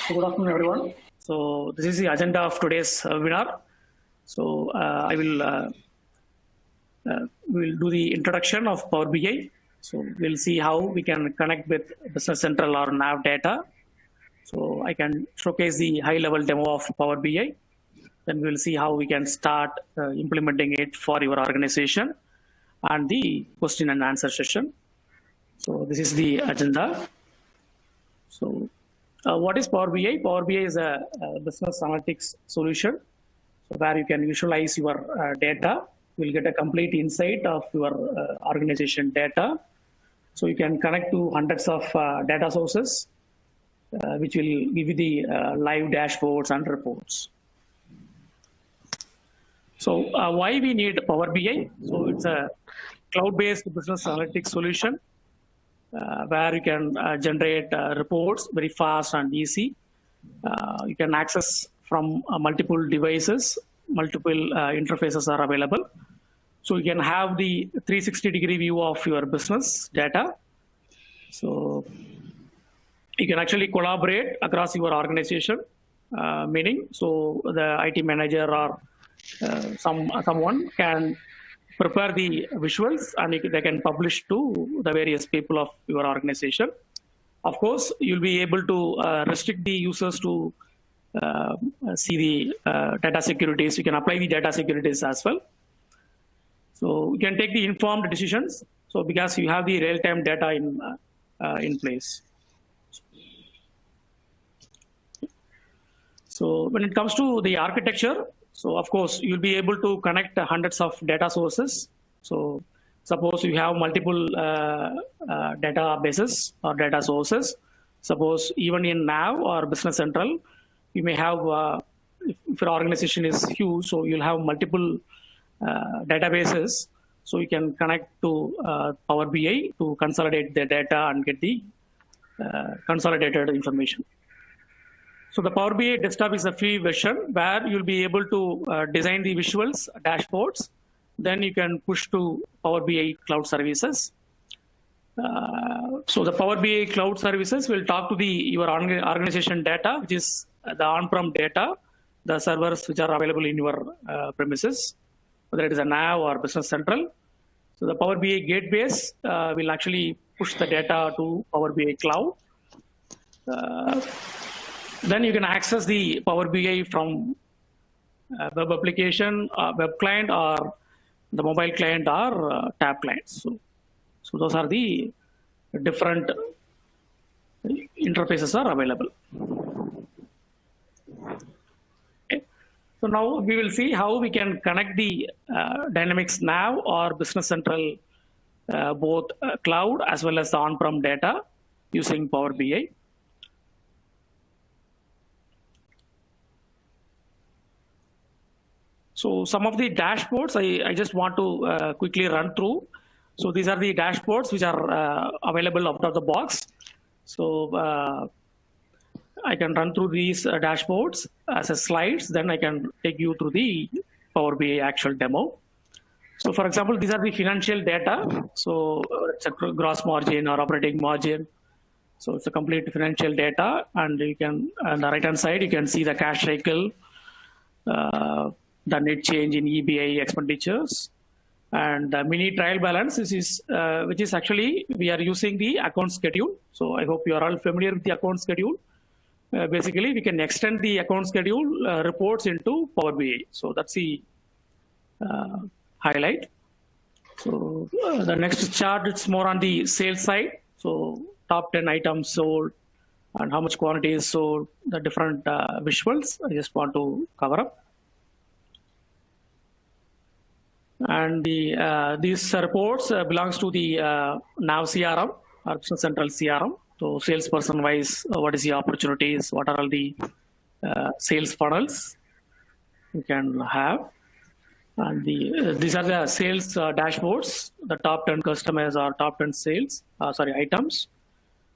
Good afternoon, everyone. So this is the agenda of today's webinar. So I will we'll do the introduction of Power BI. So we'll see how we can connect with Business Central or NAV data. So I can showcase the high-level demo of Power BI. Then we'll see how we can start implementing it for your organization and the question and answer session. So this is the agenda. So what is Power BI? Power BI is a business analytics solution where you can visualize your data. You'll get a complete insight of your organization data. So you can connect to hundreds of data sources, which will give you the live dashboards and reports. So why we need Power BI? So it's a cloud-based business analytics solution where you can generate reports very fast and easy. You can access from multiple devices, multiple interfaces are available. So you can have the 360-degree view of your business data. So you can actually collaborate across your organization, meaning so the IT manager or someone can prepare the visuals and they can publish to the various people of your organization. Of course, you'll be able to restrict the users to see the data securities. You can apply the data securities as well. So you can take the informed decisions. So because you have the real-time data in place. So when it comes to the architecture, so of course you'll be able to connect hundreds of data sources. So suppose you have multiple databases or data sources. Suppose even in NAV or Business Central, you may have, if your organization is huge, so you'll have multiple databases. So you can connect to Power BI to consolidate the data and get the consolidated information. So the Power BI desktop is a free version where you'll be able to design the visuals, dashboards. Then you can push to Power BI cloud services. So the Power BI cloud services will talk to your organization data, which is the on-prem data, the servers which are available in your premises, whether it is a NAV or Business Central. So the Power BI gateways will actually push the data to Power BI cloud. Then you can access the Power BI from web application, web client, or the mobile client or tab clients. So those are the different interfaces are available. Okay. So now we will see how we can connect the Dynamics NAV or Business Central, both cloud as well as the on-prem data using Power BI. So some of the dashboards I just want to quickly run through. So these are the dashboards which are available out of the box. So I can run through these dashboards as a slides, then I can take you through the Power BI actual demo. So for example, these are the financial data. So it's a gross margin or operating margin. So it's a complete financial data, and you can, on the right-hand side, you can see the cash cycle, the net change in EBI expenditures, and the mini trial balance. This is which is actually we are using the account schedule. So I hope you are all familiar with the account schedule. Basically, we can extend the account schedule reports into Power BI. So that's the highlight. So the next chart, it's more on the sales side. So top 10 items sold and how much quantity is sold, the different visuals I just want to cover up. And these reports belongs to the NAV CRM or Business Central CRM. So salesperson wise, what is the opportunities? What are all the sales funnels you can have? And these are the sales dashboards. The top 10 customers or top 10 sales, items.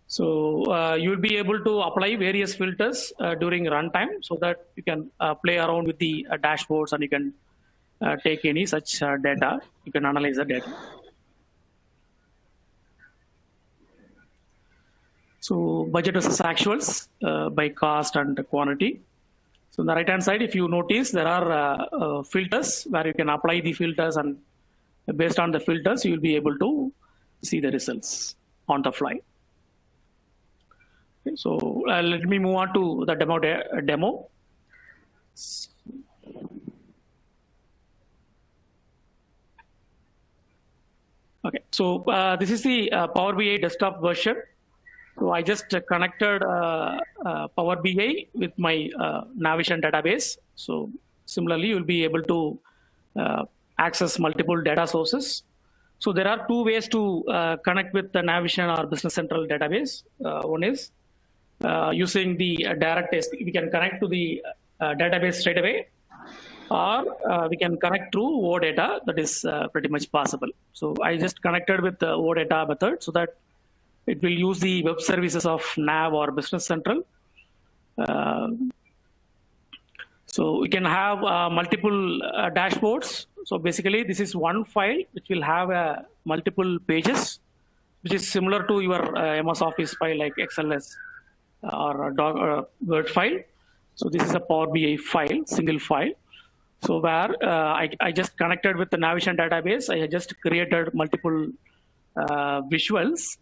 So you will be able to apply various filters during runtime so that you can play around with the dashboards and you can take any such data, you can analyze the data. So budget versus actuals by cost and quantity. So on the right hand side, if you notice, there are filters where you can apply the filters, and based on the filters, you will be able to see the results on the fly. Okay, so let me move on to the demo. Okay, so this is the Power BI desktop version. So I just connected Power BI with my Navision database. So similarly, you'll be able to access multiple data sources. So there are two ways to connect with the Navision or Business Central database. One is using the direct test. We can connect to the database straight away, or we can connect through OData. That is pretty much possible. So I just connected with the OData method so that it will use the web services of Nav or Business Central. So we can have multiple dashboards. So basically, this is one file which will have multiple pages, which is similar to your MS Office file like XLS or a Word file. So this is a Power BI file, single file. So where I just connected with the Navision database, I just created multiple visuals.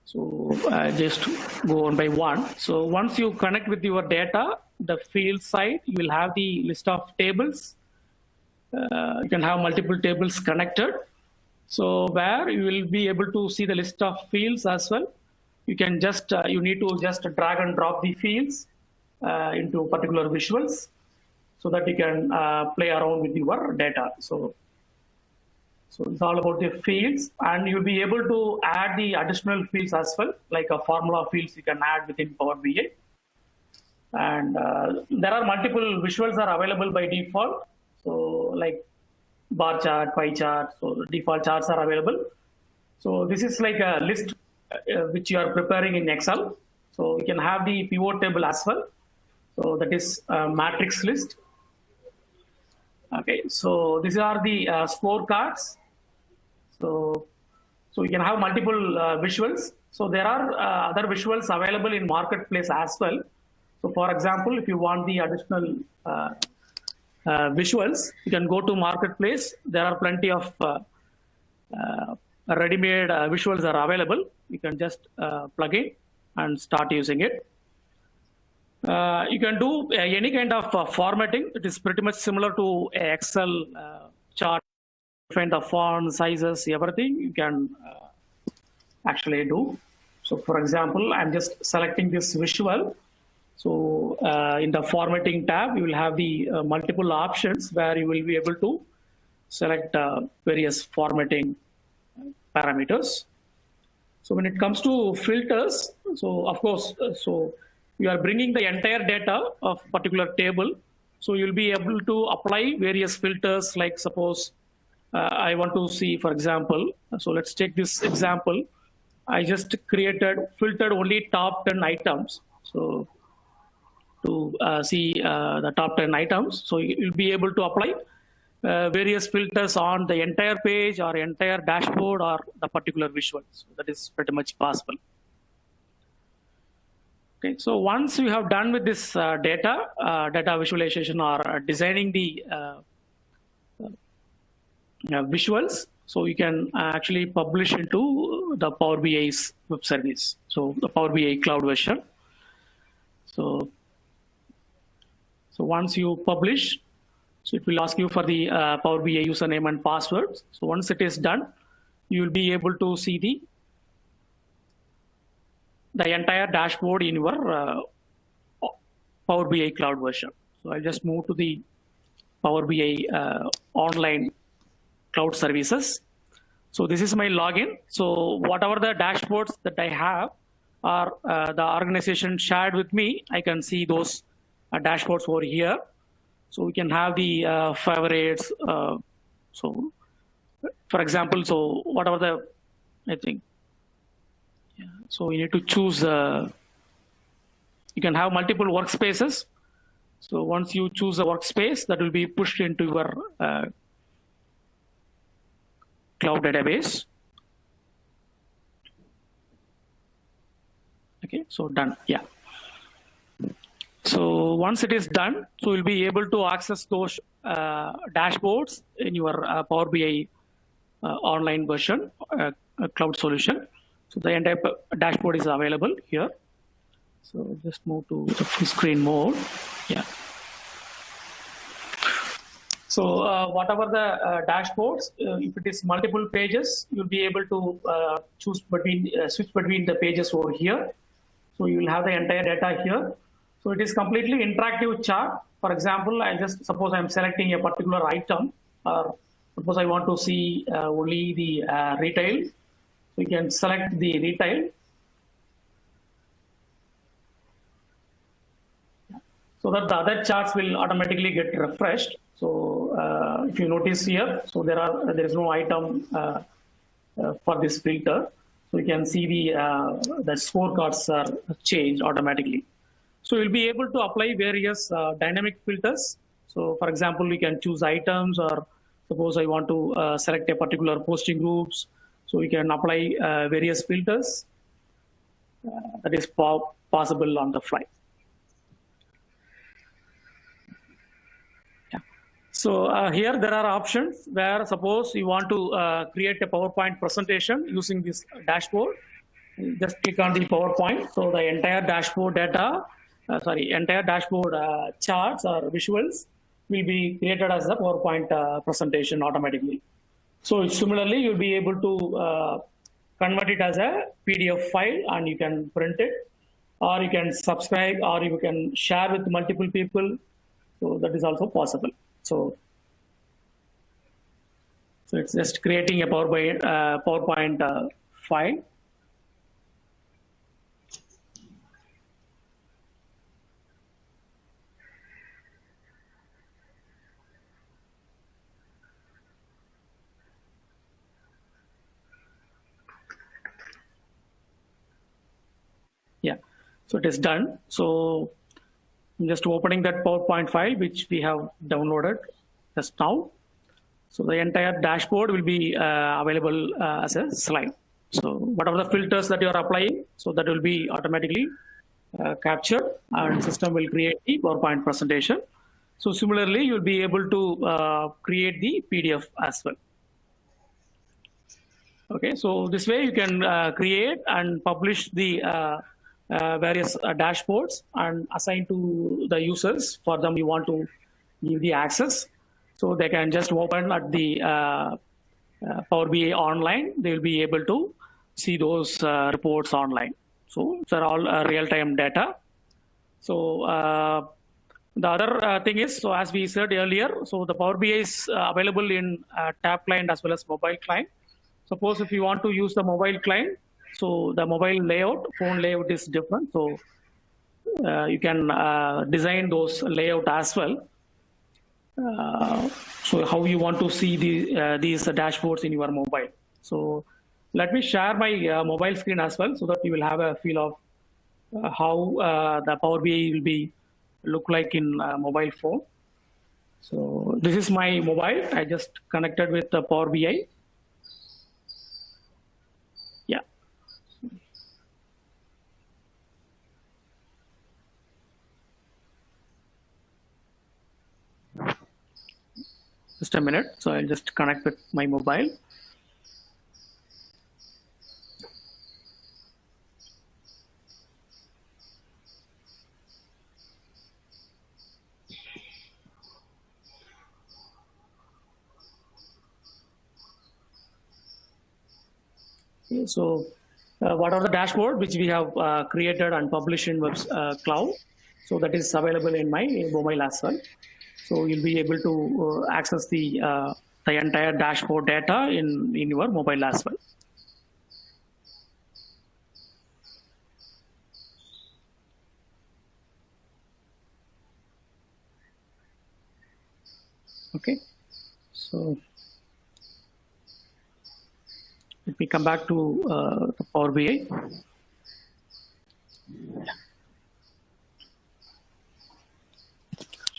So just go on by one. So once you connect with your data, the field side, you will have the list of tables. You can have multiple tables connected. So where you will be able to see the list of fields as well. You can just, you need to just drag and drop the fields into particular visuals so that you can play around with your data. So it's all about the fields, and you'll be able to add the additional fields as well, like a formula fields you can add within Power BI. And there are multiple visuals are available by default. So like bar chart, pie chart, so default charts are available. So this is like a list which you are preparing in Excel. So you can have the pivot table as well. So that is a matrix list. Okay, so these are the scorecards. So you can have multiple visuals. So there are other visuals available in Marketplace as well. So for example, if you want the additional visuals, you can go to Marketplace. There are plenty of ready-made visuals are available. You can just plug in and start using it. You can do any kind of formatting. It is pretty much similar to Excel chart. Find the font sizes, everything you can actually do. So for example, I'm just selecting this visual. So in the formatting tab, you will have the multiple options where you will be able to select various formatting parameters. So when it comes to filters, so of course, so you are bringing the entire data of particular table. So you'll be able to apply various filters, like suppose I want to see, for example, so let's take this example. I just filtered only top 10 items. So to see the top 10 items, so you'll be able to apply various filters on the entire page or entire dashboard or the particular visual. So that is pretty much possible. Okay, so once you have done with this data visualization or designing the visuals, so you can actually publish into the Power BI's web service. So the Power BI cloud version. So once you publish, so it will ask you for the Power BI username and password. So once it is done, you will be able to see the entire dashboard in your Power BI cloud version. So I'll just move to the Power BI online cloud services. So this is my login. So whatever the dashboards that I have or the organization shared with me, I can see those dashboards over here. So we can have the favorites. So for example, so whatever the, I think, yeah, so you need to choose, you can have multiple workspaces. So once you choose a workspace, that will be pushed into your cloud database. Okay, so done. Yeah. So once it is done, so you'll be able to access those dashboards in your Power BI online version, cloud solution. So the entire dashboard is available here. So just move to the full screen mode. Yeah. So whatever the dashboards, if it is multiple pages, you'll be able to choose between, switch between the pages over here. So you will have the entire data here. So it is completely interactive chart. For example, I just suppose I'm selecting a particular item, or suppose I want to see only the retail. So you can select the retail. So that the other charts will automatically get refreshed. So if you notice here, so there is no item for this filter. So you can see the scorecards are changed automatically. So you'll be able to apply various dynamic filters. So for example, we can choose items, or suppose I want to select a particular posting groups. So we can apply various filters that is possible on the fly. Yeah. So here there are options where suppose you want to create a PowerPoint presentation using this dashboard. You just click on the PowerPoint. So the entire dashboard data, entire dashboard charts or visuals will be created as a PowerPoint presentation automatically. So similarly, you'll be able to convert it as a PDF file and you can print it, or you can subscribe, or you can share with multiple people. So that is also possible. So it's just creating a PowerPoint file. Yeah, so it is done. So I'm just opening that PowerPoint file, which we have downloaded just now. So the entire dashboard will be available as a slide. So whatever the filters that you are applying, so that will be automatically captured, and system will create the PowerPoint presentation. So similarly, you'll be able to create the PDF as well. Okay, so this way you can create and publish the various dashboards and assign to the users. For them, you want to give the access, so they can just open at the Power BI online. They'll be able to see those reports online. So they're all real-time data. So the other thing is, so as we said earlier, so the Power BI is available in tab client as well as mobile client. Suppose if you want to use the mobile client, so the mobile layout, phone layout is different. So you can design those layout as well. So how you want to see these dashboards in your mobile. So let me share my mobile screen as well, so that you will have a feel of how the Power BI will be look like in mobile phone. So this is my mobile. I just connected with the Power BI. Yeah. Just a minute. So I'll just connect with my mobile. So what are the dashboard which we have created and published in cloud? So that is available in my mobile as well. So you'll be able to access the entire dashboard data in your mobile as well. Okay, so let me come back to the Power BI.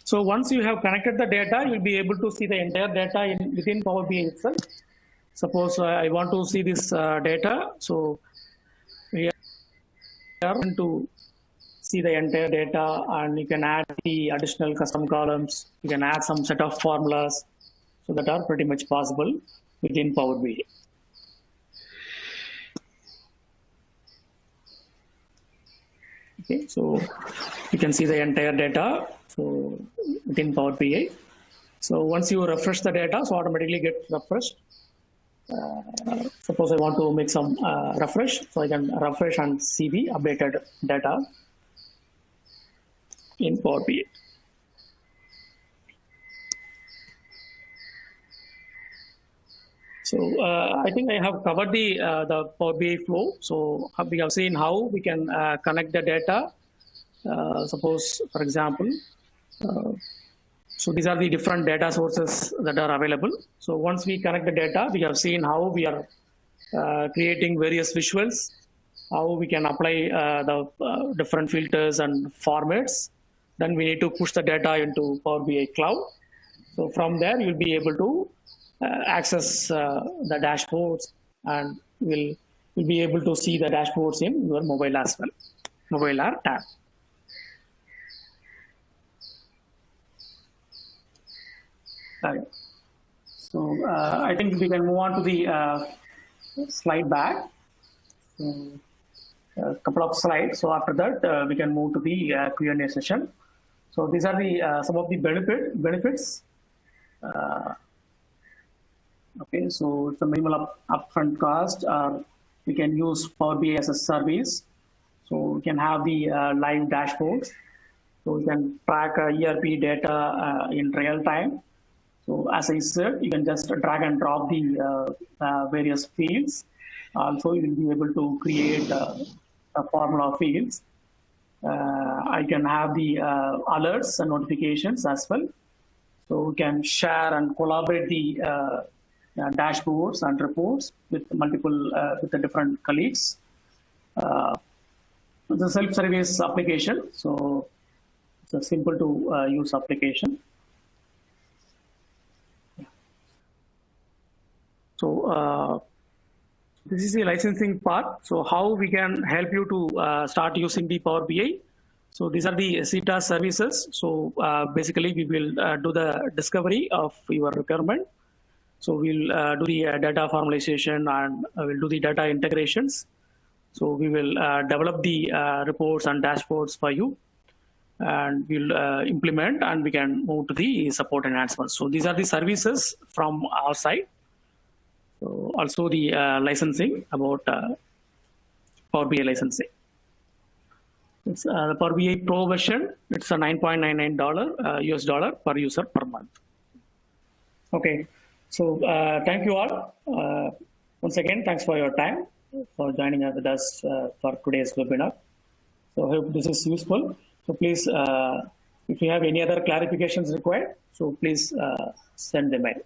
So once you have connected the data, you'll be able to see the entire data within Power BI itself. Suppose I want to see this data. So here to see the entire data, and you can add the additional custom columns. You can add some set of formulas, so that are pretty much possible within Power BI. Okay, so you can see the entire data so within Power BI. So once you refresh the data, so automatically get refreshed. Suppose I want to make some refresh, so I can refresh and see the updated data in Power BI. So I think I have covered the Power BI flow. So we have seen how we can connect the data. Suppose, for example, so these are the different data sources that are available. So once we connect the data, we have seen how we are creating various visuals, how we can apply the different filters and formats. Then we need to push the data into Power BI Cloud. So from there, you'll be able to access the dashboards, and will be able to see the dashboards in your mobile as well, mobile app tab. So I think we can move on to the slide back. So, a couple of slides. So after that, we can move to the Q&A session. So these are the some of the benefits. Okay, so it's a minimal upfront cost. We can use Power BI as a service. So we can have the live dashboards. So we can track ERP data in real time. So as I said, you can just drag and drop the various fields. Also, you will be able to create a formula fields. I can have the alerts and notifications as well. So we can share and collaborate the dashboards and reports with multiple with the different colleagues. It's a self-service application, so it's a simple to use application. So this is the licensing part. So how we can help you to start using the Power BI. So these are the CETA services. So basically we will do the discovery of your requirement. So we'll do the data formalization, and we'll do the data integrations. So we will develop the reports and dashboards for you, and we'll implement, and we can move to the support enhancements. So these are the services from our side. So also the licensing about Power BI licensing. It's the Power BI Pro version. It's a $9.99 US dollar per user per month. Okay, so thank you all. Once again, thanks for your time, for joining with us for today's webinar. So I hope this is useful. So please, if you have any other clarifications required, so please send them in.